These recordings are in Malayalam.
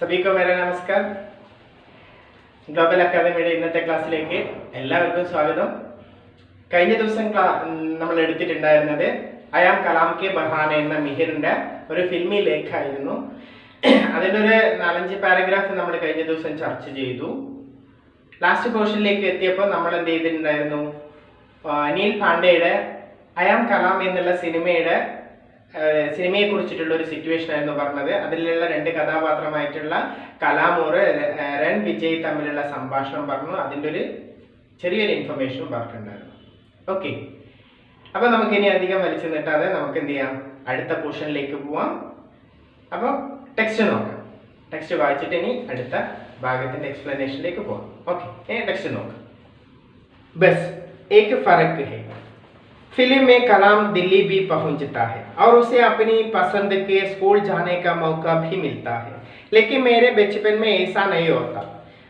सभी को मेरा नमस्कार. ഗ്ലോബൽ അക്കാദമിയുടെ ഇന്നത്തെ ക്ലാസ്സിലേക്ക് എല്ലാവർക്കും സ്വാഗതം. കഴിഞ്ഞ ദിവസം നമ്മൾ എടുത്തിട്ടുണ്ടായിരുന്നത് അയാം കലാം കെ ബഹാനെ എന്ന മിഹിറിന്റെ ഒരു ഫിൽമി ലേഖായിരുന്നു. അതിൻ്റെ ഒരു 4-5 പാരഗ്രാഫ് നമ്മൾ കഴിഞ്ഞ ദിവസം ചർച്ച ചെയ്തു. ലാസ്റ്റ് പോർഷനിലേക്ക് എത്തിയപ്പോൾ നമ്മൾ എന്ത് ചെയ്തിട്ടുണ്ടായിരുന്നു, അനിൽ പാണ്ഡെയുടെ അയാം കലാം എന്നുള്ള സിനിമയെ കുറിച്ചിട്ടുള്ള ഒരു സിറ്റുവേഷൻ ആയിരുന്നു പറഞ്ഞത്. അതിലുള്ള 2 കഥാപാത്രമായിട്ടുള്ള കലാമൂർ രൺ വിജയ് തമ്മിലുള്ള സംഭാഷണം പറഞ്ഞു. അതിൻ്റെ ഒരു ചെറിയൊരു ഇൻഫർമേഷനും പറഞ്ഞിട്ടുണ്ടായിരുന്നു. ഓക്കെ, അപ്പോൾ നമുക്കിനി അധികം വലിച്ചു നീട്ടാതെ നമുക്ക് എന്ത് ചെയ്യാം, അടുത്ത പോർഷനിലേക്ക് പോവാം. അപ്പോൾ ടെക്സ്റ്റ് നോക്കാം. ടെക്സ്റ്റ് വായിച്ചിട്ട് ഇനി അടുത്ത ഭാഗത്തിൻ്റെ എക്സ്പ്ലനേഷനിലേക്ക് പോവാം. ഓക്കെ, ടെക്സ്റ്റ് നോക്കാം. ബസ് एक फर्क है, फिल्म में कलाम दिल्ली भी पहुंचता है और उसे अपनी पसंद के स्कूल जाने का मौका भी मिलता है. लेकिन मेरे बचपन में ऐसा नहीं होता.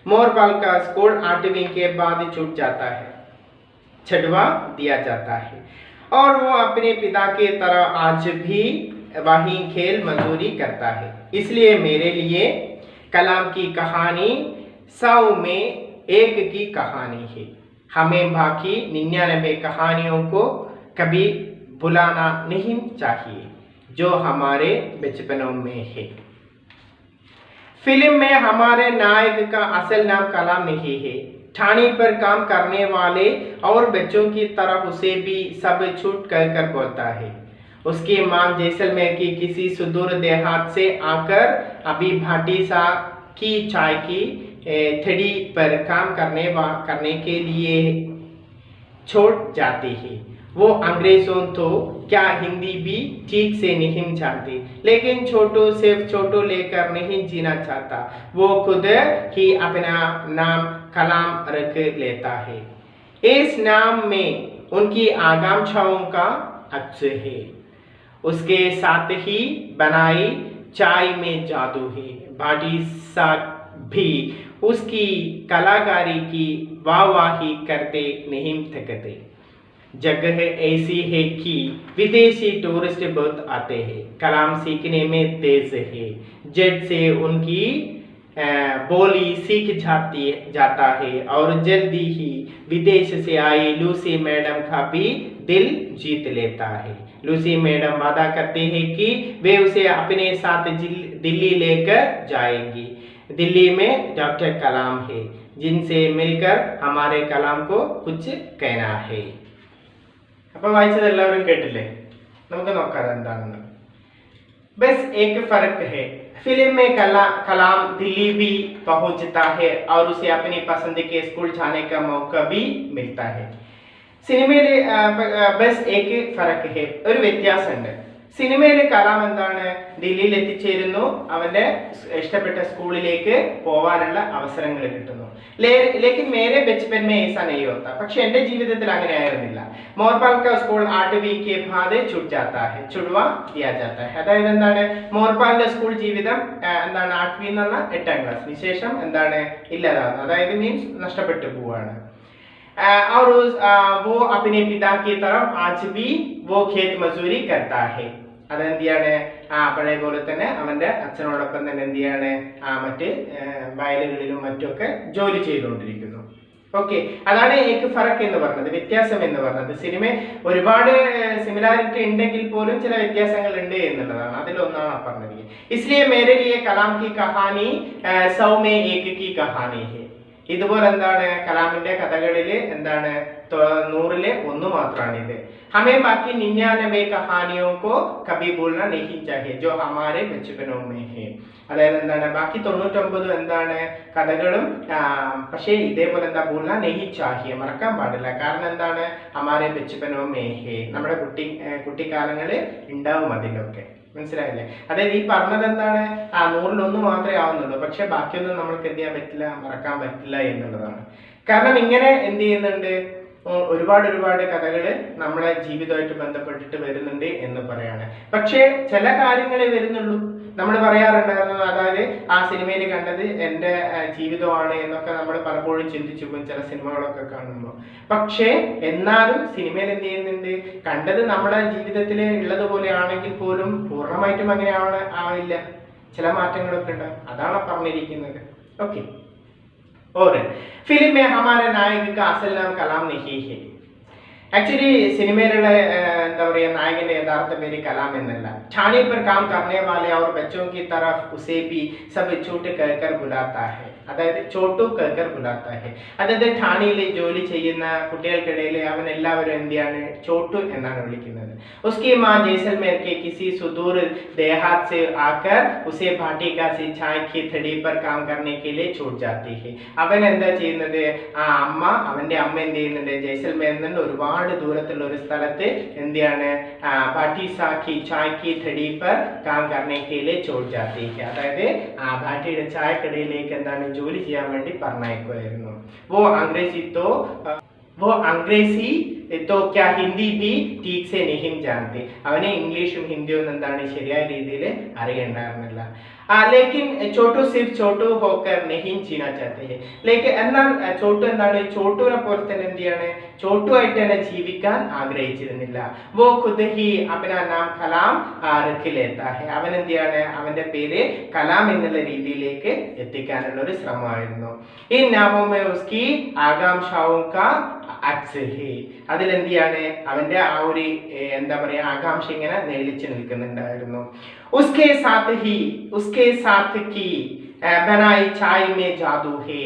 मोरपाल का स्कूल 8वीं के बाद छूट जाता है, छुड़वा दिया जाता है और वो अपने पिता की तरह आज भी वही खेल मजदूरी करता है. इसलिए मेरे लिए कलाम की कहानी 100 में 1 की कहानी है. हमें बाकी 99 कहानियों को कभी भुलाना नहीं चाहिए जो हमारे बचपनों में है. फिल्म में हमारे नायक का असल नाम कलाम नहीं है. ठाणे पर काम करने वाले और बच्चों की तरफ उसे भी सब छूट कर बोलता है. उसकी मां जैसलमेर की किसी सुदूर देहात से आकर अभी भाटी सा की चाय की थड़ी पर काम करने के लिए छोड़ जाती है. वो अंग्रेजों तो क्या हिंदी भी ठीक से नहीं जानती, लेकिन छोटू सिर्फ छोटू लेकर नहीं जीना चाहता. वो खुद ही अपना नाम कलाम रख लेता है. इस नाम में उनकी आकांक्षाओं का अक्स है. उसके साथ ही बनाई चाय में जादू है. भाटी सा भी उसकी कलाकारी की वाहवाही करते नहीं थकते. जगह ऐसी है कि विदेशी टूरिस्ट बहुत आते हैं. कलाम सीखने में तेज है. जट से उनकी बोली सीख जाता है और जल्दी ही विदेश से आई लूसी मैडम का भी दिल जीत लेता है. लूसी मैडम वादा करते हैं कि वे उसे अपने साथ दिल्ली लेकर जाएंगी. दिल्ली में डॉक्टर कलाम है जिनसे मिलकर हमारे कलाम को कुछ कहना है. അപ്പോൾ വായിച്ചത് എല്ലാവരും കേട്ടില്ലേ? നമുക്ക് നോക്കാം എന്താണെന്ന്. बस एक फर्क है, फिल्म में कलाम दिल्ली भी पहुंचता है और उसे अपनी पसंद के स्कूल जाने का मौका भी मिलता है. സിനിമയിൽ ബസ് ഏക്ക് ഫറക്ക് ഹേ, ഒരു വ്യത്യാസമുണ്ട്. സിനിമയിൽ കലാം എന്താണ്, ദില്ലിയിൽ എത്തിച്ചേരുന്നു, അവന്റെ ഇഷ്ടപ്പെട്ട സ്കൂളിലേക്ക് പോവാനുള്ള അവസരങ്ങൾ കിട്ടുന്നു. ലേക്കിൻ മേരെ ബച്പൻ മേ ऐसा नहीं होता, പക്ഷെ എന്റെ ജീവിതത്തിൽ അങ്ങനെ ആയിരുന്നില്ല. മോർപാൽ കാ സ്കൂൾ 8वीं के बाद छूट जाता है, छुड़वा दिया जाता है. അതായത് എന്താണ്, മോർപാലിന്റെ സ്കൂൾ ജീവിതം എന്താണ്, 8वीं എന്ന് പറഞ്ഞാൽ 8ാം ക്ലാസ്സിന് ശേഷം എന്താണ് ഇല്ലാതാവുന്നു. അതായത് മീൻസ് നഷ്ടപ്പെട്ടു പോവാണ്. और वो अपने पिता की तरफ आज भी वो खेत मजदूरी करता है. അതെന്തിയാണ്, പഴയ പോലെ തന്നെ അവന്റെ അച്ഛനോടൊപ്പം തന്നെ എന്തിയാണ്, മറ്റ് വയലുകളിലും മറ്റുമൊക്കെ ജോലി ചെയ്തുകൊണ്ടിരിക്കുന്നു. ഓക്കെ, അതാണ് ഏക്ക് ഫറക്ക് എന്ന് പറഞ്ഞത്, വ്യത്യാസം എന്ന് പറഞ്ഞത്. സിനിമ ഒരുപാട് സിമിലാരിറ്റി ഉണ്ടെങ്കിൽ പോലും ചില വ്യത്യാസങ്ങൾ ഉണ്ട് എന്നുള്ളതാണ്. അതിലൊന്നാണ് പറഞ്ഞത്. इसलिए मेरे लिए कलाम की कहानी 100 में 1 की कहानी है. ഇതുപോലെ എന്താണ്, കലാമിന്റെ കഥകളിൽ എന്താണ് 100-ൽ 1 മാത്രമാണിത്. हमें बाकी 99 कहानियों को कभी भूलना नहीं चाहिए जो हमारे बचपनों में है. അതായത് എന്താണ്, ബാക്കി 99 എന്താണ് കഥകളും, പക്ഷേ ഇതേപോലെ എന്താ ഭൂലന നെഹി ചാഹിയെ, മറക്കാൻ പാടില്ല. കാരണം എന്താണ്, ഹമാരെ ബച്പനോ മേ ഹേ, നമ്മുടെ കുട്ടിക്കാലങ്ങളിൽ ഉണ്ടാവും അതിലൊക്കെ. മനസ്സിലായില്ലേ? അതായത് ഈ പറഞ്ഞത് എന്താണ്, 100-ൽ 1 മാത്രമേ ആവുന്നുള്ളൂ, പക്ഷെ ബാക്കിയൊന്നും നമ്മൾക്ക് എന്ത് ചെയ്യാൻ പറ്റില്ല, മറക്കാൻ പറ്റില്ല എന്നുള്ളതാണ്. കാരണം ഇങ്ങനെ എന്ത് ചെയ്യുന്നുണ്ട്, ഒരുപാട് കഥകൾ നമ്മളെ ജീവിതമായിട്ട് ബന്ധപ്പെട്ടിട്ട് വരുന്നുണ്ട് എന്ന് പറയാണ്. പക്ഷേ ചില കാര്യങ്ങളെ വരുന്നുള്ളൂ. നമ്മൾ പറയാറുണ്ടായിരുന്നു, അതായത് ആ സിനിമയിൽ കണ്ടത് എൻ്റെ ജീവിതമാണ് എന്നൊക്കെ നമ്മൾ പലപ്പോഴും ചിന്തിച്ചു പോകും ചില സിനിമകളൊക്കെ കാണുമ്പോൾ. പക്ഷേ എന്നാലും സിനിമയിൽ എന്ത് ചെയ്യുന്നുണ്ട്, കണ്ടത് നമ്മുടെ ജീവിതത്തിൽ ഉള്ളതുപോലെ ആണെങ്കിൽ പോലും പൂർണ്ണമായിട്ടും അങ്ങനെ ആവില്ല. ചില മാറ്റങ്ങളൊക്കെ ഉണ്ടാകും. അതാണ് പറഞ്ഞിരിക്കുന്നത്. ഓക്കെ. और फिल्म में हमारे नायक का असल नाम कलाम नहीं है. एक्चुअली സിനിമയിലുള്ള എന്താ പറയുക, നായകന്റെ യഥാർത്ഥ പേര് കലാം എന്നല്ല. ठाणे पर काम करने वाले और बच्चों की तरफ उसे भी सब छोटू कहकर बुलाता है. അതായത് ചോട്ടു कहकर बुलाता है. അതായത് ഠാണയിൽ ജോലി ചെയ്യുന്ന കുട്ടികൾക്കിടയിൽ അവൻ എല്ലാവരും എന്തിയാണ്, ചോട്ടു എന്നാണ് വിളിക്കുന്നത്. उसकी मां जैसलमेर के किसी सुदूर देहात से आकर उसे भाटी का सिंचाई की थड़ी पर काम करने के लिए छोड़ जाती है. അവൻ എന്താ ചെയ്യുന്നത്, ആ അമ്മ, അവന്റെ അമ്മ എന്ത് ചെയ്യുന്നുണ്ട്, ജയ്സൽമേറിൽ നിന്ന് ഒരുപാട് ദൂരത്തുള്ള ഒരു സ്ഥലത്ത് എന്തിയാണ്, ഭാട്ടി സാഖി ചായക്ക് थड़ी पर काम करने के लिए छोड़ जाती है. അതായത് ഭാട്ടിയുടെ ചായക്കടയിലേക്ക് എന്താണ് ജോലി ചെയ്യാൻ വേണ്ടി പറഞ്ഞയക്കുമായിരുന്നു. वो अंग्रेजी तो क्या हिंदी भी ठीक से नहीं जानते. അവനെ ഇംഗ്ലീഷും ഹിന്ദിയും എന്താണ് ശരിയായ രീതിയിൽ അറിയണ്ടായിരുന്നില്ല. लेकिन छोटू सिर्फ छोटू होकर नहीं जीना चाहते हैं. लेकिन എന്നാൽ ചോട്ടു എന്താണ്, ചോട്ടുവിനെ പോലെ തന്നെ എന്തിയാണ്, ചോട്ടു ആയിട്ട് തന്നെ ജീവിക്കാൻ ആഗ്രഹിച്ചിരുന്നില്ല. वो खुद ही अपना नाम कलाम रख लेता है. അവൻ എന്തിയാണ്, അവന്റെ പേര് കലാം എന്നുള്ള രീതിയിലേക്ക് എത്തിക്കാനുള്ള ഒരു ശ്രമമായിരുന്നു. ഈ नामों में उसकी आकांक्षाओं का അതിൽ എന്തിയാണ്, അവന്റെ ആ ഒരു എന്താ പറയാ ആകാംക്ഷ ഇങ്ങനെ നിഴലിച്ചു നിൽക്കുന്നുണ്ടായിരുന്നു. उसके साथ की ബനായി ചായ് മേ ജാദു ഹേ.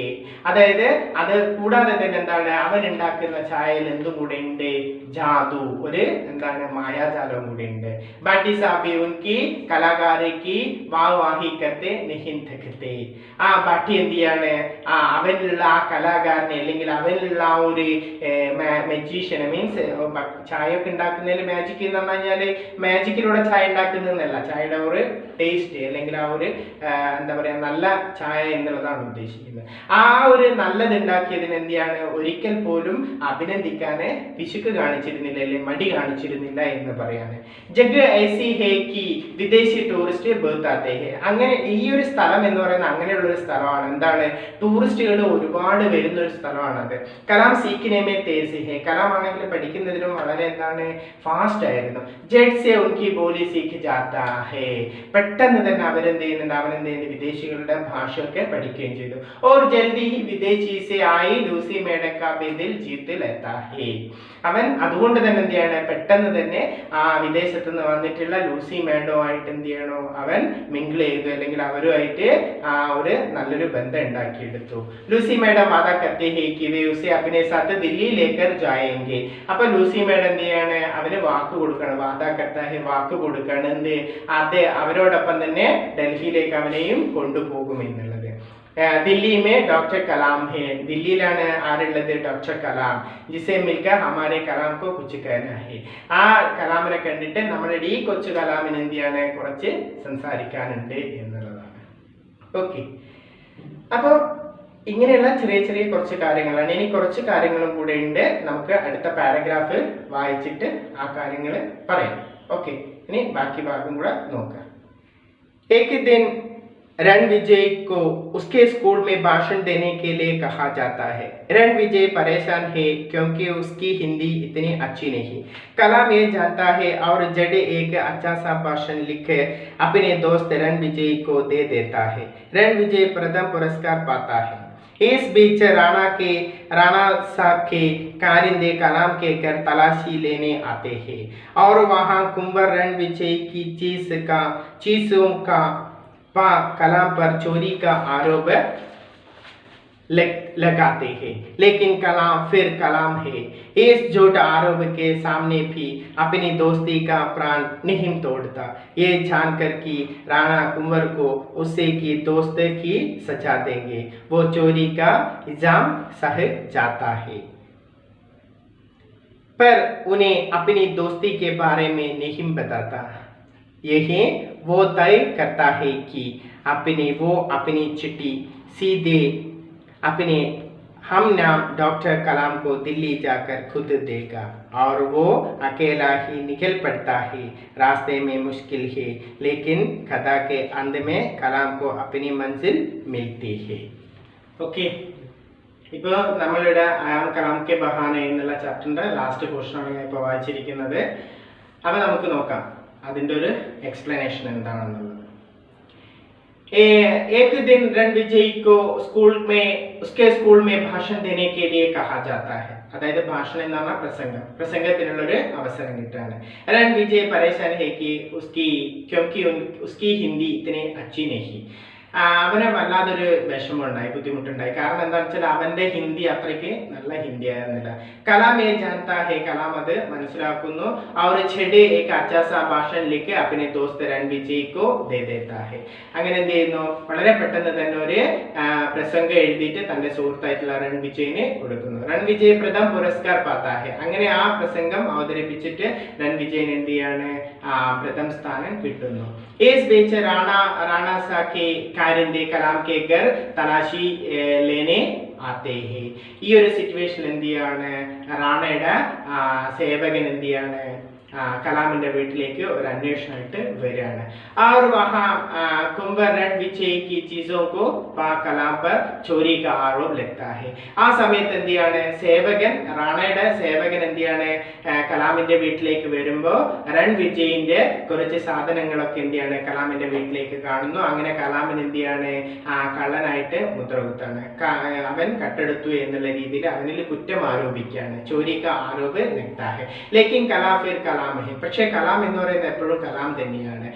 അതായത് അത് കൂടാതെ തന്നെ എന്താണ്, അവൻ ഉണ്ടാക്കുന്ന ചായയിൽ എന്തും കൂടെ ഉണ്ട്, ജാദു, ഒരു എന്താണ് മായാജാലവും കൂടെ ഉണ്ട്. ബാട്ടി സാബി ഉൻകി കലാകാരക്ക് വാഹി കർത്തെ നിഹിൻ തഖത്തെ. ആ ബാട്ടി എന്ത് ചെയ്യാണ്, അവനിലുള്ള ആ കലാകാരനെ അല്ലെങ്കിൽ അവനിലുള്ള ആ ഒരു മജീഷ്യനെ, മീൻസ് ചായ ഒക്കെ ഉണ്ടാക്കുന്നതിൽ മാജിക് എന്ന് പറഞ്ഞു കഴിഞ്ഞാല് മാജിക്കിലൂടെ ചായ ഉണ്ടാക്കുന്നതല്ല, ചായയുടെ ഒരു ടേസ്റ്റ് അല്ലെങ്കിൽ ആ ഒരു എന്താ പറയാ നല്ല ചായ എന്നുള്ളതാണ് ഉദ്ദേശിക്കുന്നത്. ആ ഒരു നല്ലത് ഉണ്ടാക്കിയതിന് എന്തിയാണ്, ഒരിക്കൽ പോലും അഭിനന്ദിക്കാന് പിശുക്ക് കാണിച്ചിരുന്നില്ല, അല്ലെങ്കിൽ മടി കാണിച്ചിരുന്നില്ല എന്ന് പറയാണ്. ജഗ് ഐസി ഹേ കി വിദേശി ടൂറിസ്റ്റ് ബഹുത്താത്തെ ഹേ. അങ്ങനെ ഈ ഒരു സ്ഥലം എന്ന് പറയുന്നത് അങ്ങനെയുള്ള ഒരു സ്ഥലമാണ്. എന്താണ്, ടൂറിസ്റ്റുകൾ ഒരുപാട് വരുന്ന ഒരു സ്ഥലമാണത്. കലാം സീഖിനെ തേസി ഹേ. കലാം ആണെങ്കിൽ പഠിക്കുന്നതിനും വളരെ എന്താണ് ഫാസ്റ്റ് ആയിരുന്നു. ജഡ് സെ ഉൻകി ബോലി സീഖ് ജാത്താ ഹേ. പെട്ടെന്ന് തന്നെ അവരെന്ത് ചെയ്യുന്നുണ്ട്, അവനെന്ത് ചെയ്യുന്നത്, വിദേശികളുടെ ഭാഷയൊക്കെ പഠിക്കുകയും ചെയ്തു. और जल्दी ही विदेशी से आई लूसी मैडम का भी दिल जीत लेता है. അവൻ അതുകൊണ്ട് തന്നെ എന്ത് ചെയ്യണം, പെട്ടെന്ന് തന്നെ ആ വിദേശത്ത് നിന്ന് വന്നിട്ടുള്ള ലൂസി മേഡവുമായിട്ട് എന്ത് ചെയ്യണോ, അവൻ മിങ്കിൾ ചെയ്തു, അല്ലെങ്കിൽ അവരുമായിട്ട് ഒരു നല്ലൊരു ബന്ധം ഉണ്ടാക്കിയെടുത്തു. ലൂസി മേഡം വാദ കർത്തെ ഹേ കി വേ ഉസേ അപ്നെ സാത്ത് ദില്ലി ലേക്കർ ജായേംഗെ. അപ്പൊ ലൂസി മേഡം എന്ത് ചെയ്യാണ്, അവന് വാക്ക് കൊടുക്കണം, വാദ കർത്ത ഹേ, വാക്ക് കൊടുക്കണം, എന്ത് അതെ അവരോടൊപ്പം തന്നെ ഡൽഹിയിലേക്ക് അവനെയും കൊണ്ടുപോകും എന്നുള്ളത്. दिल्ली में डॉक्टर कलाम है. ദില്ലിയിലാണ് ആരുള്ളത്, ഡോക്ടർ കലാം. ജിസെ മിൽക്കർ ഹമാരെ കലാം കോ കുച്ച് कहना है. ആ കലാമിനെ കണ്ടിട്ട് നമ്മുടെ ഈ കൊച്ചു കലാമിന് എന്ത് ചെയ്യാണ്, കുറച്ച് സംസാരിക്കാനുണ്ട് എന്നുള്ളതാണ്. ഓക്കെ. അപ്പോൾ ഇങ്ങനെയുള്ള ചെറിയ ചെറിയ കുറച്ച് കാര്യങ്ങളാണ്. ഇനി കുറച്ച് കാര്യങ്ങളും കൂടെ ഉണ്ട്, നമുക്ക് അടുത്ത പാരഗ്രാഫ് വായിച്ചിട്ട് ആ കാര്യങ്ങൾ പറയാം. ഓക്കെ, ഇനി ബാക്കി ഭാഗം കൂടെ നോക്കാം. एक दिन रणविजय को उसके स्कूल में भाषण देने के लिए कहा जाता है. रणविजय परेशान है क्योंकि उसकी हिंदी इतनी अच्छी नहीं. कलाम ये जानता है और जड़ एक अच्छा सा भाषण लिख अपने दोस्त रणविजय को दे देता है. रणविजय प्रथम पुरस्कार पाता है. इस बीच राणा साहब के कारिंदे कलाम के घर तलाशी लेने आते हैं और वहाँ कुंवर रणविजय की चीजों का कलाम पर चोरी का आरोप लगाते हैं. लेकिन कलाम फिर कलाम है. इस झूठ आरोप के सामने भी अपनी दोस्ती का प्राण नहीं तोड़ता. ये जानकर कि राणा कुंवर को उससे की दोस्त की सजा देंगे, वो चोरी का इल्जाम सह जाता है, पर उन्हें अपनी दोस्ती के बारे में नहीं बताता. यही वो तय करता है कि अपनी चिट्ठी सीधे अपने हम नाम डॉक्टर कलाम को दिल्ली जाकर खुद देगा और वो अकेला ही निकल पड़ता है. रास्ते में मुश्किल है लेकिन कथा के अंत में कलाम को अपनी मंजिल मिलती है. ഓക്കെ, ഇപ്പോൾ നമ്മളുടെ ആം കലാം കെ ബഹാന എന്നുള്ള ചാപ്റ്ററിൻ്റെ ലാസ്റ്റ് പോർഷനാണ് ഞാൻ ഇപ്പോൾ വായിച്ചിരിക്കുന്നത്. അപ്പോൾ നമുക്ക് നോക്കാം അതിൻ്റെ ഒരു എക്സ്പ്ലനേഷൻ എന്താണെന്നുള്ളത്. एक दिन रणविजय को उसके स्कूल में भाषण देने के लिए कहा जाता है. അതായത് ഭാഷണം എന്ന് പറഞ്ഞാൽ പ്രസംഗത്തിനുള്ള ഒരു അവസരം കിട്ടാണ്. रणविजय परेशान है कि क्योंकि उसकी हिंदी इतनी अच्छी नहीं. അവന് വല്ലാതൊരു വിഷമമുണ്ടായി, ബുദ്ധിമുട്ടുണ്ടായി. കാരണം എന്താണെന്ന് വെച്ചാൽ അവന്റെ ഹിന്ദി അത്രയ്ക്ക് നല്ല ഹിന്ദി ആയിരുന്നില്ല. കലാം ഏ ജാൻതാ ഹേ, കലാം അത് മനസ്സിലാക്കുന്നു. और छड़े एक अच्छा सा भाषण लिख अपने दोस्त रणविजय को दे देता है. അങ്ങനെ എന്ത് ചെയ്യുന്നു, വളരെ പെട്ടെന്ന് തന്നെ ഒരു പ്രസംഗം എഴുതിയിട്ട് തന്റെ സുഹൃത്തായിട്ടുള്ള रणविजयന് കൊടുക്കുന്നു. रणविजय പ്രഥം പുരസ്കാർ പാത്താ ഹെ. അങ്ങനെ ആ പ്രസംഗം അവതരിപ്പിച്ചിട്ട് रणविजयന് എന്ത് ചെയ്യാണ്, പ്രഥം സ്ഥാനം കിട്ടുന്നു. इस बीच राणा सा के कारिंदे कलाम के घर तलाशी लेने आते हैं. ഈ ഒരു സിറ്റുവേഷൻ എന്ത് ചെയ്യാണ്, റാണയുടെ സേവകൻ എന്ത് ചെയ്യാണ്, കലാമിന്റെ വീട്ടിലേക്ക് ഒരു അന്വേഷണമായിട്ട് വരികയാണ്. और वहां कुंवर रणविजय की चीजों को कलाम पर चोरी का आरोप लगता है. ആ സമയത്ത് എന്ത് ചെയ്യാണ്, റാണയുടെ സേവകൻ എന്ത് ചെയ്യാണ്, കലാമിന്റെ വീട്ടിലേക്ക് വരുമ്പോൾ रणविजयന്റെ കുറച്ച് സാധനങ്ങളൊക്കെ എന്ത് ചെയ്യാണ്, കലാമിന്റെ വീട്ടിലേക്ക് കാണുന്നു. അങ്ങനെ കലാമിന് എന്ത് ചെയ്യാണ്, കള്ളനായിട്ട് മുദ്രകുത്താണ്. അവൻ കട്ടെടുത്തു എന്നുള്ള രീതിയിൽ അവനിൽ കുറ്റം ആരോപിക്കുകയാണ്. ചോരി കാ ആരോപ് ലഗ്താ ഹെ. ലേക്കിൻ കലാം ഫിർ കലാം ഹെ. പക്ഷേ കലാം എന്ന് പറയുന്നത് എപ്പോഴും കലാം തന്നെയാണ്.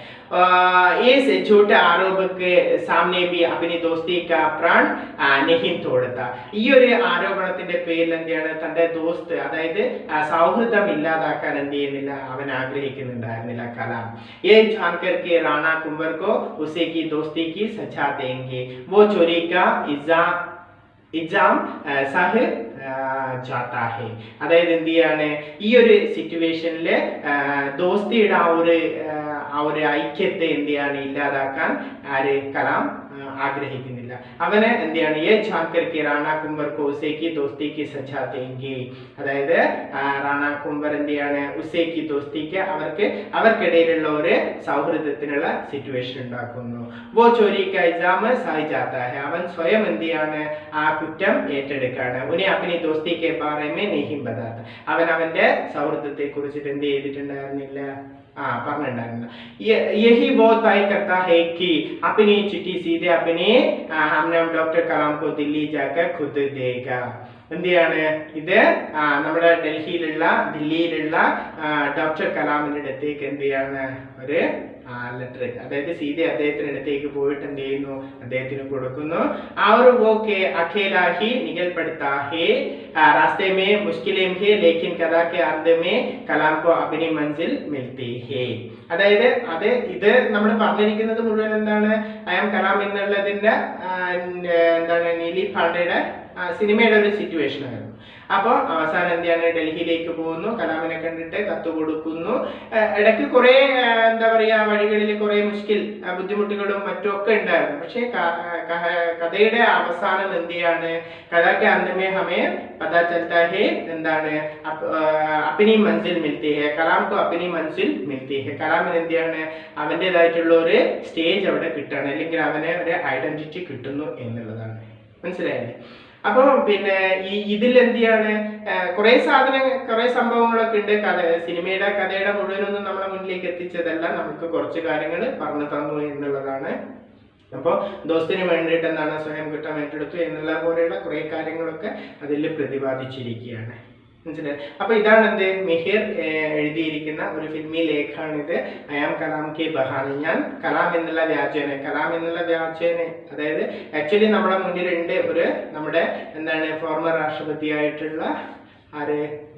इस झूठे आरोप के सामने भी अपनी दोस्ती का प्राण नहीं तोड़ता. ഈ ഒരു ആരോപണത്തിന്റെ പേരിൽ എന്ത് ചെയ്യാണ്, തന്റെ ദോസ്ത് അതായത് സൗഹൃദം ഇല്ലാതാക്കാൻ എന്ത് ചെയ്യുന്നില്ല, അവൻ ആഗ്രഹിക്കുന്നുണ്ടായിരുന്നില്ല കലാം. ये जानकर के राणा कुंवर को उसे की दोस्ती की सजा देंगे. वो चोरी का ഇജാം സഹ് ജാതാ ഹെ. അതായത് എന്ത് ചെയ്യാണ്, ഈ ഒരു സിറ്റുവേഷനില് ദോസ്തിയുടെ ആ ഒരു ഐക്യത്തെ എന്ത് ചെയ്യാണ്, ഇല്ലാതാക്കാൻ കലാം ആഗ്രഹിക്കുന്നില്ല. അവനെ എന്ത് ചെയ്യാണ്, ये जानकर के राणा कुंवर को उसे की दोस्ती की सजा देंगे. അതായത് റാണ കുംവർ എന്ത് ചെയ്യാണ്, ഉസേ की दोस्तीക്ക് അവർക്കിടയിലുള്ള ഒരു സൗഹൃദത്തിനുള്ള സിറ്റുവേഷൻ ഉണ്ടാക്കുന്നു. वो चोरी का इल्जाम सह जाता है. അവൻ സ്വയം എന്ത് ചെയ്യാണ്, ആ കുറ്റം ഏറ്റെടുക്കാണ്. ഉനി अपनी दोस्ती के बारे में नहीं बताता. അവൻ അവന്റെ സൗഹൃദത്തെ കുറിച്ചിട്ട് എന്ത് ചെയ്തിട്ടുണ്ടായിരുന്നില്ല, പറഞ്ഞിട്ടുണ്ടായിരുന്നു. यही वो तय करता है कि अपनी चिट्ठी सीधे अपने हमने डॉक्टर कलाम को दिल्ली जाकर खुद देगा. എന്ത് ചെയ്യാണ്, ഇത് നമ്മുടെ ദില്ലിയിലുള്ള ഡോക്ടർ കലാമിന്റെ അടുത്തേക്ക് എന്ത് ചെയ്യാണ്, ഒരു ലെറ്റർ അതായത് സീതെ അദ്ദേഹത്തിന്റെ അടുത്തേക്ക് പോയിട്ട് എന്ത് ചെയ്യുന്നു, അദ്ദേഹത്തിന് കൊടുക്കുന്നു. और वो के अकेला ही निकल पड़ता है. रास्ते में मुश्किलें है लेकिन कदा के अंत में कलाम को अपनी मंजिल मिलती है. അതായത് ഇത് നമ്മൾ പറഞ്ഞിരിക്കുന്നത് മുഴുവൻ എന്താണ്, അയാം കലാം എന്നുള്ളതിന്റെ എന്താണ്, നീലി പാണ്ഡെയുടെ സിനിമയുടെ ഒരു സിറ്റുവേഷൻ ആയിരുന്നു. അപ്പോൾ അവസാനം എന്ത് ചെയ്യാണ്, ഡൽഹിയിലേക്ക് പോകുന്നു, കലാമിനെ കണ്ടിട്ട് കത്ത് കൊടുക്കുന്നു. ഇടയ്ക്ക് കുറെ എന്താ പറയാ, വഴികളിൽ കുറെ ബുദ്ധിമുട്ടുകളും മറ്റുമൊക്കെ ഉണ്ടായിരുന്നു. പക്ഷേ കഥയുടെ അവസാനം എന്ത് ചെയ്യാണ്, കഥയ്ക്ക് അന്തമേ ഹമേ പതാ ചൽത്താ ഹേ എന്താണ്, അപ്പിനി മൻസിൽ മിൽത്തി ഹേ. കലാംകോ അപ്പിനി മൻസിൽ മിൽത്തി ഹേ. കലാമിന് എന്ത് ചെയ്യാണ്, അവൻ്റെതായിട്ടുള്ള ഒരു സ്റ്റേജ് അവിടെ കിട്ടുകയാണ്, അല്ലെങ്കിൽ അവന് ഒരു ഐഡന്റിറ്റി കിട്ടുന്നു എന്നുള്ളതാണ്. മനസ്സിലായില്ലേ? അപ്പോൾ പിന്നെ ഇതിൽ എന്ത് ചെയ്യാണ്, കുറെ സംഭവങ്ങളൊക്കെ ഉണ്ട്. സിനിമയുടെ കഥയുടെ മുഴുവനൊന്നും നമ്മളെ മുന്നിലേക്ക് എത്തിച്ചതല്ല, നമുക്ക് കുറച്ച് കാര്യങ്ങൾ പറഞ്ഞു തന്നു എന്നുള്ളതാണ്. അപ്പോൾ ദോസ്തിന് വേണ്ടിയിട്ട് എന്താണ്, സ്വയം കുറ്റം ഏറ്റെടുത്തു എന്നുള്ള പോലെയുള്ള കുറെ കാര്യങ്ങളൊക്കെ അതിൽ പ്രതിപാദിച്ചിരിക്കുകയാണ്. മനസ്സിലായി? അപ്പൊ ഇതാണ് എന്ത്, മിഹിർ എഴുതിയിരിക്കുന്ന ഒരു ഫിൽമി ലേഖാണിത്. അയാം കലാം കെ ബഹാനി. ഞാൻ കലാം എന്നുള്ള വ്യാജേന അതായത് ആക്ച്വലി നമ്മുടെ മുന്നിലുണ്ട് ഒരു നമ്മുടെ എന്താണ് ഫോർമർ രാഷ്ട്രപതിയായിട്ടുള്ള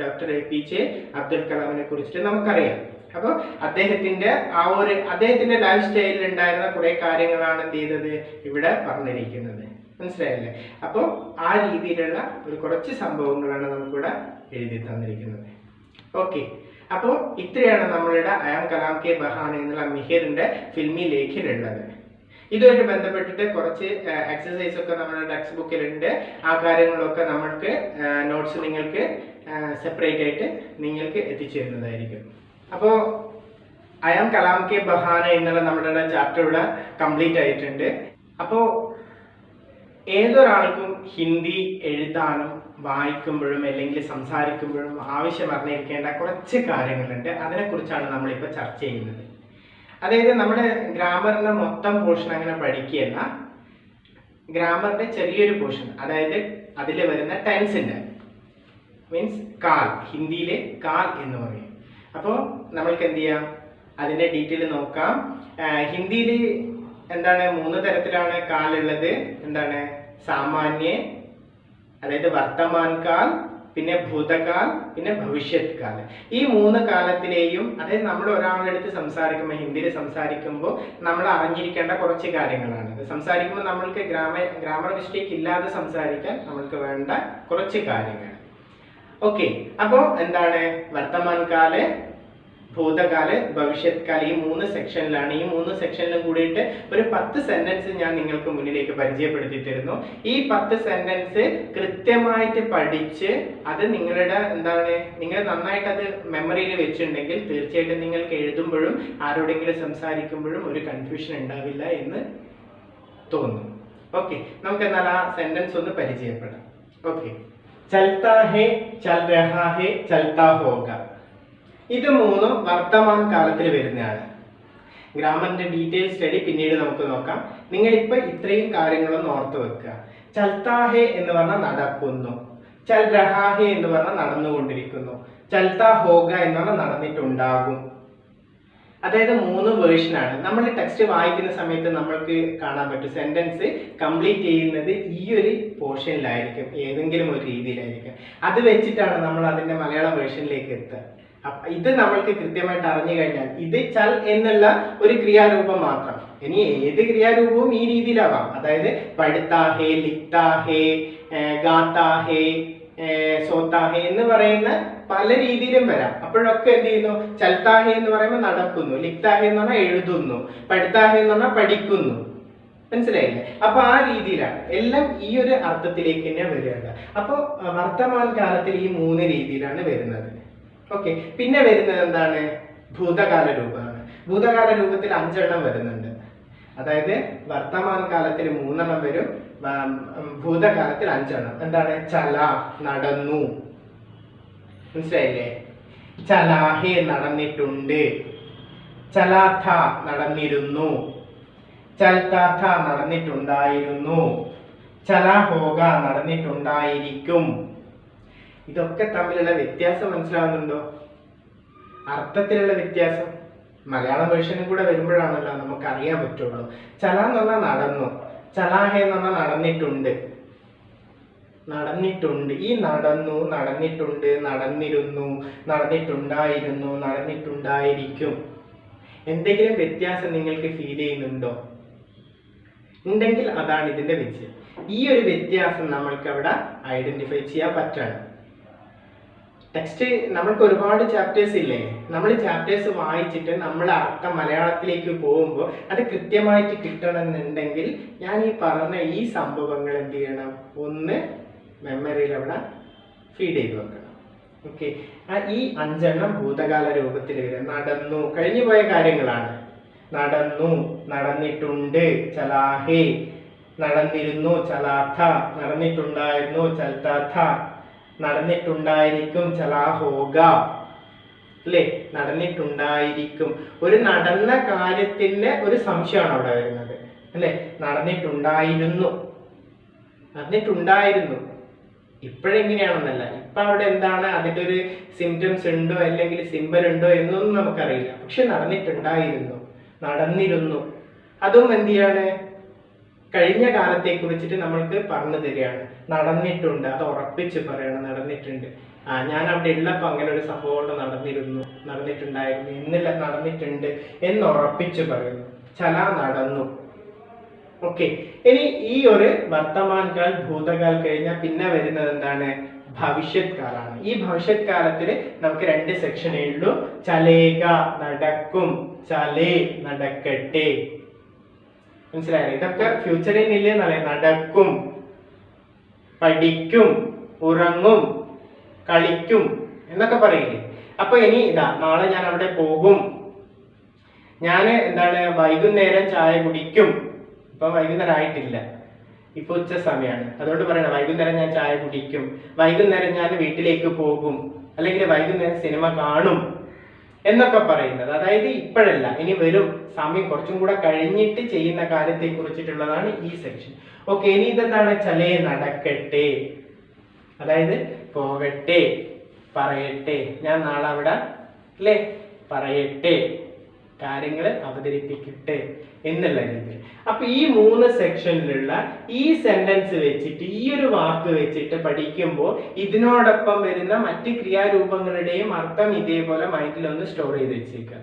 ഡോക്ടർ APJ അബ്ദുൽ കലാമിനെ കുറിച്ചിട്ട് നമുക്കറിയാം. അപ്പോൾ അദ്ദേഹത്തിന്റെ ലൈഫ് സ്റ്റൈലിൽ ഉണ്ടായിരുന്ന കുറെ കാര്യങ്ങളാണ് എന്ത് ചെയ്തത്, ഇവിടെ പറഞ്ഞിരിക്കുന്നത്. മനസ്സിലായില്ലേ? അപ്പോൾ ആ രീതിയിലുള്ള ഒരു കുറച്ച് സംഭവങ്ങളാണ് നമുക്കിവിടെ എഴുതി തന്നിരിക്കുന്നത്. ഓക്കെ, അപ്പോൾ ഇത്രയാണ് നമ്മളുടെ അയാം കലാം കെ ബഹാനി എന്നുള്ള മിഹിറിന്റെ ഫിൽമി ലേഖിലുള്ളത്. ഇതുമായിട്ട് ബന്ധപ്പെട്ടിട്ട് കുറച്ച് എക്സസൈസ് ഒക്കെ നമ്മുടെ ടെക്സ്റ്റ് ബുക്കിലുണ്ട്. ആ കാര്യങ്ങളൊക്കെ നമ്മൾക്ക് നോട്ട്സ് നിങ്ങൾക്ക് സെപ്പറേറ്റ് ആയിട്ട് നിങ്ങൾക്ക് എത്തിച്ചു തരുന്നതായിരിക്കും. അപ്പോൾ അയാം കലാം കെ ബഹാന എന്നുള്ള നമ്മുടെ ചാപ്റ്റർ ഇവിടെ കംപ്ലീറ്റ് ആയിട്ടുണ്ട്. അപ്പോൾ ഏതൊരാൾക്കും ഹിന്ദി എഴുതാനും വായിക്കുമ്പോഴും അല്ലെങ്കിൽ സംസാരിക്കുമ്പോഴും ആവശ്യം അറിഞ്ഞിരിക്കേണ്ട കുറച്ച് കാര്യങ്ങളുണ്ട്. അതിനെക്കുറിച്ചാണ് നമ്മളിപ്പോൾ ചർച്ച ചെയ്യുന്നത്. അതായത് നമ്മുടെ ഗ്രാമറിന്റെ മൊത്തം പോർഷൻ അങ്ങനെ പഠിക്കുകയല്ല, ഗ്രാമറിന്റെ ചെറിയൊരു പോർഷൻ, അതായത് അതിൽ വരുന്ന ടെൻസിന്റെ മീൻസ് കാൽ, ഹിന്ദിയിലെ കാൽ എന്ന് പറയും. അപ്പോൾ നമ്മൾക്ക് എന്ത് ചെയ്യാം, അതിന്റെ ഡീറ്റെയിൽ നോക്കാം. ഹിന്ദിയിൽ എന്താണ് 3 തരത്തിലാണ് കാൽ ഉള്ളത്. എന്താണ്? സാമാന്യ, അതായത് വർത്തമാൻ കാൽ, പിന്നെ ഭൂതകാൽ, പിന്നെ ഭവിഷ്യത് കാൽ. ഈ 3 കാലത്തിലെയും, അതായത് നമ്മൾ ഒരാളുടെ അടുത്ത് സംസാരിക്കുമ്പോൾ, ഹിന്ദിയിൽ സംസാരിക്കുമ്പോൾ നമ്മൾ അറിഞ്ഞിരിക്കേണ്ട കുറച്ച് കാര്യങ്ങളാണ്. സംസാരിക്കുമ്പോൾ നമ്മൾക്ക് ഗ്രാമർ മിസ്റ്റേക്ക് ഇല്ലാതെ സംസാരിക്കാൻ നമ്മൾക്ക് വേണ്ട കുറച്ച് കാര്യങ്ങൾ. ഓക്കെ, അപ്പോൾ എന്താണ്? വർത്തമാൻ കാല്, ഭൂതകാല്, ഭവിഷ്യത് കാല്, ഈ 3 സെക്ഷനിലാണ്. ഈ 3 സെക്ഷനിലും കൂടിയിട്ട് ഒരു 10 സെന്റൻസ് ഞാൻ നിങ്ങൾക്ക് മുന്നിലേക്ക് പരിചയപ്പെടുത്തി തരുന്നു. ഈ 10 സെന്റൻസ് കൃത്യമായിട്ട് പഠിച്ച് അത് നിങ്ങളുടെ എന്താണ്, നിങ്ങൾ നന്നായിട്ട് അത് മെമ്മറിയിൽ വെച്ചിട്ടുണ്ടെങ്കിൽ തീർച്ചയായിട്ടും നിങ്ങൾക്ക് എഴുതുമ്പോഴും ആരോടെങ്കിലും സംസാരിക്കുമ്പോഴും ഒരു കൺഫ്യൂഷൻ ഉണ്ടാവില്ല എന്ന് തോന്നുന്നു. ഓക്കെ, നമുക്ക് എന്നാൽ ആ സെന്റൻസ് ഒന്ന് പരിചയപ്പെടാം. ഓക്കെ, ചൽത്താ ഹേ, ചൽ രഹാ ഹേ, ചൽത്താ ഹോഗ. ഇത് 3 വർത്തമാൻ കാലത്തിൽ വരുന്നതാണ്. ഗ്രാമറിന്റെ ഡീറ്റെയിൽ സ്റ്റഡി പിന്നീട് നമുക്ക് നോക്കാം. നിങ്ങളിപ്പോൾ ഇത്രയും കാര്യങ്ങളൊന്ന് ഓർത്ത് വെക്കുക. ചൽത്താ ഹേ എന്ന് പറഞ്ഞാൽ നടക്കുന്നു, ചൽ രഹാ ഹേ എന്ന് പറഞ്ഞാൽ നടന്നുകൊണ്ടിരിക്കുന്നു, ചൽത്താ ഹോഗ എന്ന് പറഞ്ഞാൽ നടന്നിട്ടുണ്ടാകും. അതായത് 3 വേർഷനാണ്. നമ്മൾ ടെക്സ്റ്റ് വായിക്കുന്ന സമയത്ത് നമ്മൾക്ക് കാണാൻ പറ്റും സെന്റൻസ് കംപ്ലീറ്റ് ചെയ്യുന്നത് ഈ ഒരു പോർഷനിലായിരിക്കും, ഏതെങ്കിലും ഒരു രീതിയിലായിരിക്കും. അത് വെച്ചിട്ടാണ് നമ്മൾ അതിന്റെ മലയാളം വേർഷനിലേക്ക് എത്തുക. ഇത് നമ്മൾക്ക് കൃത്യമായിട്ട് അറിഞ്ഞു കഴിഞ്ഞാൽ ഇത് ചൽ എന്നുള്ള ഒരു ക്രിയാരൂപം മാത്രം. ഇനി ഏത് ക്രിയാരൂപവും ഈ രീതിയിലാവാം. അതായത് പഠിത്താ ഹേ, ലിഖ്താ ഹേ, ഗാത്താ ഹേ, സോത്താ ഹേ എന്ന് പറയുന്ന പല രീതിയിലും വരാം. അപ്പോഴൊക്കെ എന്ത് ചെയ്യുന്നു? ചൽത്താ ഹേ എന്ന് പറയുമ്പോൾ നടക്കുന്നു, ലിഖ്താ ഹേ എന്ന് പറഞ്ഞാൽ എഴുതുന്നു, പഠിത്താ ഹേ എന്ന് പറഞ്ഞാൽ പഠിക്കുന്നു. മനസ്സിലായില്ലേ? അപ്പൊ ആ രീതിയിലാണ് എല്ലാം ഈ ഒരു അർത്ഥത്തിലേക്ക് തന്നെ വരിക. അപ്പോൾ വർത്തമാന കാലത്തിൽ ഈ 3 രീതിയിലാണ് വരുന്നത്. ഓക്കെ, പിന്നെ വരുന്നത് എന്താണ്? ഭൂതകാല രൂപമാണ്. ഭൂതകാല രൂപത്തിൽ 5 എണ്ണം വരുന്നുണ്ട്. അതായത് വർത്തമാന കാലത്തിൽ 3 എണ്ണം വരും, ഭൂതകാലത്തിൽ 5 എണ്ണം. എന്താണ്? ചല, നടന്നു. മനസ്സിലായില്ലേ? ചലാഹേ, നടന്നിട്ടുണ്ട്. ചലാഥ, നടന്നിരുന്നു. ചൽത്താഥ, നടന്നിട്ടുണ്ടായിരുന്നു. ചലാഹോഗ, നടന്നിട്ടുണ്ടായിരിക്കും. ഇതൊക്കെ തമ്മിലുള്ള വ്യത്യാസം മനസ്സിലാവുന്നുണ്ടോ? അർത്ഥത്തിലുള്ള വ്യത്യാസം മലയാളം വേർഷനും കൂടെ വരുമ്പോഴാണല്ലോ നമുക്ക് അറിയാൻ പറ്റുള്ളൂ. ചല എന്ന് പറഞ്ഞാൽ നടന്നു, ചലാഹേ എന്ന് പറഞ്ഞാൽ നടന്നിട്ടുണ്ട്. നടന്നിട്ടുണ്ട്, ഈ നടന്നു, നടന്നിട്ടുണ്ട്, നടന്നിരുന്നു, നടന്നിട്ടുണ്ടായിരുന്നു, നടന്നിട്ടുണ്ടായിരിക്കും. എന്തെങ്കിലും വ്യത്യാസം നിങ്ങൾക്ക് ഫീൽ ചെയ്യുന്നുണ്ടോ? ഉണ്ടെങ്കിൽ അതാണ് ഇതിന്റെ വിജയം. ഈ ഒരു വ്യത്യാസം നമ്മൾക്ക് അവിടെ ഐഡന്റിഫൈ ചെയ്യാൻ പറ്റണം. ടെക്സ്റ്റ് നമ്മൾക്ക് ഒരുപാട് ചാപ്റ്റേഴ്സ് ഇല്ലേ? നമ്മൾ ചാപ്റ്റേഴ്സ് വായിച്ചിട്ട് നമ്മൾ അർത്ഥം മലയാളത്തിലേക്ക് പോകുമ്പോൾ അത് കൃത്യമായിട്ട് കിട്ടണമെന്നുണ്ടെങ്കിൽ ഞാൻ ഈ പറഞ്ഞ ഈ സംഭവങ്ങൾ എന്ത് ചെയ്യണം? ഒന്ന് മെമ്മറിയിൽ അവിടെ ഫീഡ് ചെയ്ത് വെക്കണം. ഓക്കെ, ഈ 5 എണ്ണം ഭൂതകാല രൂപത്തിൽ വരും. നടന്നു, കഴിഞ്ഞു പോയ കാര്യങ്ങളാണ്. നടന്നു, നടന്നിട്ടുണ്ട്, ചലാഹേ. നടന്നിരുന്നു, ചലാഥ. നടന്നിട്ടുണ്ടായിരുന്നു, ചൽത്താഥ. നടന്നിട്ടുണ്ടായിരിക്കും, ചലാഹോഗ. അല്ലേ? നടന്നിട്ടുണ്ടായിരിക്കും. ഒരു നടന്ന കാര്യത്തിന്റെ ഒരു സംശയമാണ് അവിടെ വരുന്നത്. അല്ലേ? നടന്നിട്ടുണ്ടായിരുന്നു, നടന്നിട്ടുണ്ടായിരുന്നു. ഇപ്പോഴെങ്ങനെയാണെന്നല്ല, ഇപ്പൊ അവിടെ എന്താണ് അതിന്റെ ഒരു സിംറ്റംസ് ഉണ്ടോ അല്ലെങ്കിൽ സിമ്പൽ ഉണ്ടോ എന്നൊന്നും നമുക്കറിയില്ല. പക്ഷെ നടന്നിട്ടുണ്ടായിരുന്നു, നടന്നിരുന്നു. അതും എന്ത് ചെയ്യാണ്? കഴിഞ്ഞ കാലത്തെ കുറിച്ചിട്ട് നമ്മൾക്ക് പറഞ്ഞു തരികയാണ്. നടന്നിട്ടുണ്ട്, അത് ഉറപ്പിച്ച് പറയണം. നടന്നിട്ടുണ്ട്, ഞാൻ അവിടെ ഉള്ളപ്പോൾ അങ്ങനെ ഒരു സംഭവം നടന്നിരുന്നു, നടന്നിട്ടുണ്ടായിരുന്നു, ഇന്നില്ല നടന്നിട്ടുണ്ട് എന്ന് ഉറപ്പിച്ച് പറയുന്നു. ചല, നടന്നു. ഓക്കെ, ഇനി ഈ ഒരു വർത്തമാൻ കാൽ, ഭൂതകാൽ കഴിഞ്ഞാൽ പിന്നെ വരുന്നത് എന്താണ്? ഭവിഷ്യത് കാലാണ്. ഈ ഭവിഷ്യത് കാലത്തിൽ നമുക്ക് 2 സെക്ഷനേ ഉള്ളൂ. ചലേക, നടക്കും, ചലേ, നടക്കട്ടെ. മനസ്സിലായോ? ഇതൊക്കെ ഫ്യൂച്ചറിൽ ഇല്ലെന്നല്ലേ? നടക്കും, പഠിക്കും, ഉറങ്ങും, കളിക്കും എന്നൊക്കെ പറയില്ലേ? അപ്പൊ ഇനി ഇതാ, നാളെ ഞാൻ അവിടെ പോകും, ഞാൻ എന്താണ് വൈകുന്നേരം ചായ കുടിക്കും. ഇപ്പൊ വൈകുന്നേരം ആയിട്ടില്ല, ഇപ്പൊ ഉച്ച സമയമാണ്. അതുകൊണ്ട് പറയണം വൈകുന്നേരം ഞാൻ ചായ കുടിക്കും, വൈകുന്നേരം ഞാൻ വീട്ടിലേക്ക് പോകും, അല്ലെങ്കിൽ വൈകുന്നേരം സിനിമ കാണും എന്നൊക്കെ പറയുന്നത്. അതായത് ഇപ്പോഴല്ല, ഇനി വരും സമയം കുറച്ചും കൂടെ കഴിഞ്ഞിട്ട് ചെയ്യുന്ന കാര്യത്തെ കുറിച്ചിട്ടുള്ളതാണ് ഈ സെക്ഷൻ. ഓക്കെ, ഇനി ഇതെന്താണ്? ചലേ നടക്കട്ടെ, അതായത് പോകട്ടെ, പറയട്ടെ, ഞാൻ നാളെ അവിടെ അല്ലേ പറയട്ടെ, കാര്യങ്ങൾ അവതരിപ്പിക്കട്ടെ എന്നുള്ള രീതിയിൽ. അപ്പൊ ഈ 3 സെക്ഷനിലുള്ള ഈ സെന്റൻസ് വെച്ചിട്ട്, ഈ ഒരു വാക്ക് വെച്ചിട്ട് പഠിക്കുമ്പോൾ ഇതിനോടൊപ്പം വരുന്ന മറ്റ് ക്രിയാരൂപങ്ങളുടെയും അർത്ഥം ഇതേപോലെ മൈൻഡിൽ ഒന്ന് സ്റ്റോർ ചെയ്ത് വെച്ചേക്കുക.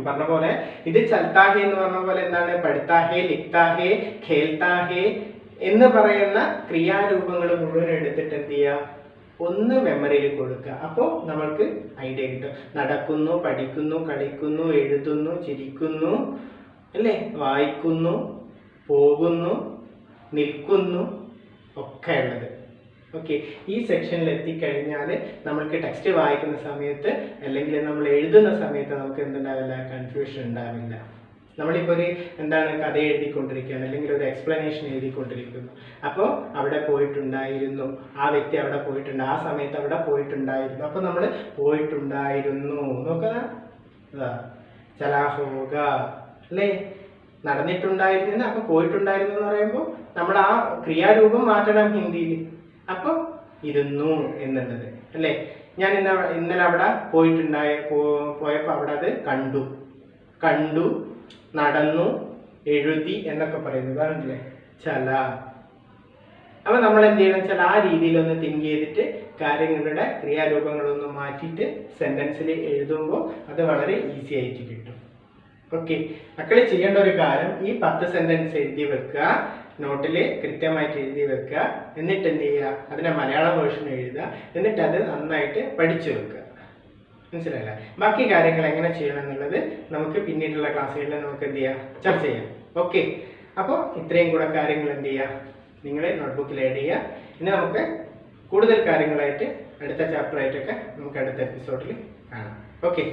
പറഞ്ഞ പോലെ ഇത് ചൽത്താഹേ എന്ന് പറഞ്ഞ പോലെ എന്താണ്? പഠിത്താഹേ, ലിഖ്താഹേ, ഖേൽത്താഹേ എന്ന് പറയുന്ന ക്രിയാരൂപങ്ങൾ മുഴുവൻ എടുത്തിട്ട് എന്ത് ചെയ്യുക? ഒന്ന് മെമ്മറിയിൽ കൊടുക്കുക. അപ്പോൾ നമ്മൾക്ക് ഐഡിയ കിട്ടും. നടക്കുന്നു, പഠിക്കുന്നു, കളിക്കുന്നു, എഴുതുന്നു, ചിരിക്കുന്നു, അല്ലേ, വായിക്കുന്നു, പോകുന്നു, നിൽക്കുന്നു ഒക്കെ ഉള്ളത്. ഓക്കെ, ഈ സെക്ഷനിൽ എത്തിക്കഴിഞ്ഞാൽ നമ്മൾക്ക് ടെക്സ്റ്റ് വായിക്കുന്ന സമയത്ത് അല്ലെങ്കിൽ നമ്മൾ എഴുതുന്ന സമയത്ത് നമുക്ക് എന്തുണ്ടാവില്ല? കൺഫ്യൂഷൻ ഉണ്ടാവില്ല. നമ്മളിപ്പോൾ ഒരു എന്താണ് കഥ എഴുതിക്കൊണ്ടിരിക്കുകയാണ്, അല്ലെങ്കിൽ ഒരു എക്സ്പ്ലനേഷൻ എഴുതിക്കൊണ്ടിരിക്കുന്നു. അപ്പോൾ അവിടെ പോയിട്ടുണ്ടായിരുന്നു, ആ വ്യക്തി അവിടെ പോയിട്ടുണ്ട്, ആ സമയത്ത് അവിടെ പോയിട്ടുണ്ടായിരുന്നു. അപ്പോൾ നമ്മൾ പോയിട്ടുണ്ടായിരുന്നു നോക്കുക, ചലാ ഹോഗ അല്ലേ, നടന്നിട്ടുണ്ടായിരുന്നു. അപ്പോൾ പോയിട്ടുണ്ടായിരുന്നു എന്ന് പറയുമ്പോൾ നമ്മൾ ആ ക്രിയാരൂപം മാറ്റണം ഹിന്ദിയിൽ. അപ്പോൾ ഇരുന്നു എന്നുള്ളത് അല്ലേ. ഞാൻ ഇന്നലെ അവിടെ പോയപ്പോൾ അവിടെ അത് കണ്ടു, നടന്നു, എഴുതി എന്നൊക്കെ പറയുന്നത് ആണല്ലേ ചല. അപ്പൊ നമ്മൾ എന്ത് ചെയ്യണം വെച്ചാൽ ആ രീതിയിലൊന്ന് തിങ്ക് ചെയ്തിട്ട് കാര്യങ്ങളുടെ ക്രിയാരൂപങ്ങളൊന്ന് മാറ്റിയിട്ട് സെന്റൻസിൽ എഴുതുമ്പോൾ അത് വളരെ ഈസി ആയിട്ട് കിട്ടും. ഓക്കെ, മക്കളെ ചെയ്യേണ്ട ഒരു കാര്യം ഈ 10 സെന്റൻസ് എഴുതി വെക്കുക, നോട്ടിൽ കൃത്യമായിട്ട് എഴുതി വെക്കുക. എന്നിട്ട് എന്ത് ചെയ്യുക? അതിന്റെ മലയാളം വേർഷൻ എഴുതുക. എന്നിട്ട് അത് നന്നായിട്ട് പഠിച്ചു വെക്കുക. മനസ്സിലായില്ല? ബാക്കി കാര്യങ്ങൾ എങ്ങനെ ചെയ്യണം എന്നുള്ളത് നമുക്ക് പിന്നീടുള്ള ക്ലാസ്സുകളിൽ നമുക്ക് എന്ത് ചെയ്യാം? ചർച്ച ചെയ്യാം. ഓക്കെ, അപ്പോൾ ഇത്രയും കൂടെ കാര്യങ്ങൾ എന്ത് ചെയ്യുക? നിങ്ങൾ നോട്ട്ബുക്കിൽ ആഡ് ചെയ്യുക. ഇനി നമുക്ക് കൂടുതൽ കാര്യങ്ങളായിട്ട് അടുത്ത ചാപ്റ്ററായിട്ടൊക്കെ നമുക്ക് അടുത്ത എപ്പിസോഡിൽ കാണാം. ഓക്കെ.